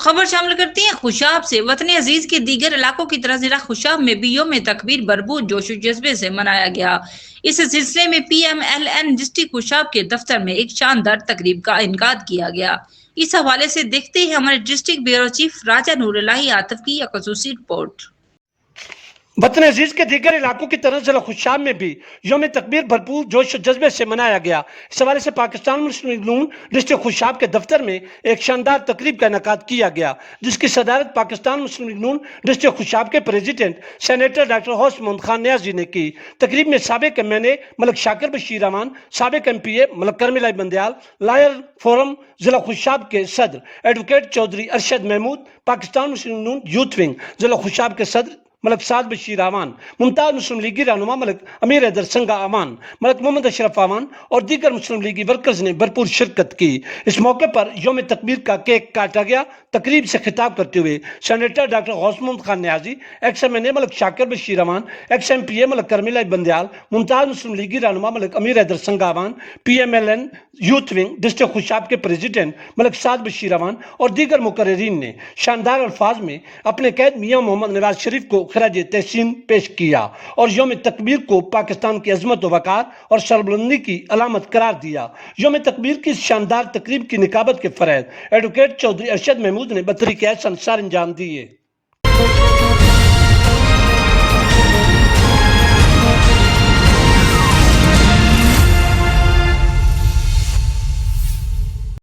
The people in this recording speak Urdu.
خبر شامل کرتی ہیں خوشاب سے۔ وطن عزیز کے دیگر علاقوں کی طرح ضلع خوشاب میں بھی یوم تکبیر بھرپور جوش و جذبے سے منایا گیا۔ اس سلسلے میں P M L N district Khushab کے دفتر میں ایک شاندار تقریب کا انعقاد کیا گیا۔ اس حوالے سے دیکھتے ہیں ہمارے ڈسٹرکٹ بیورو چیف راجہ نور اللہ عاطف کی یہ خصوصی رپورٹ۔ وطن عزیز کے دیگر علاقوں کی طرح ضلع خوشاب میں بھی یوم تکبیر بھرپور جوش و جذبے سے منایا گیا۔ اس حوالے سے پاکستان مسلم لیگ نون ڈسٹرکٹ خوشاب کے دفتر میں ایک شاندار تقریب کا انعقاد کیا گیا، جس کی صدارت پاکستان مسلم لیگ نون ڈسٹرکٹ خوشاب کے پریزیڈنٹ سینیٹر ڈاکٹر غوث محمد خان نیازی نے کی۔ تقریب میں سابق ایم این اے ملک شاکر بشیر امان، سابق ایم پی اے ملک کرم الہی بندیال، لائر فورم ضلع خوشاب کے صدر ایڈوکیٹ چودھری ارشد محمود، پاکستان مسلم لیگ نون یوتھ ونگ ضلع خوشاب کے صدر ملک سعد بشیر امان، ممتاز مسلم لیگی رہنما ملک امیر حیدر سنگا امان، ملک محمد اشرف امان اور دیگر مسلم لیگی ورکرز نے بھرپور شرکت کی۔ اس موقع پر یوم تکبیر کا کیک کاٹا گیا۔ تقریب سے خطاب کرتے ہوئے سینیٹر ڈاکٹر غوث محمد خان نیازی، ایکس ایم این اے ملک شاکر بشیر امان، ایکس ایم پی اے ملک کرم الہی بندیال، ممتاز مسلم لیگی رہنما ملک امیر Haider Sanga Aman, P M L N youth wing district Khushab کے پریزیڈنٹ ملک سعد بشیر امان اور دیگر مقررین نے شاندار الفاظ میں اپنے قائد میاں محمد نواز شریف کو خراج تحسین پیش کیا اور یوم تکبیر کو پاکستان کی عظمت و وقار اور سربلندی کی علامت قرار دیا۔ یوم تکبیر کی شاندار تقریب کی نقابت کے فرائض ایڈوکیٹ چودھری ارشد محمود نے بطریق احسن سر انجام دیے۔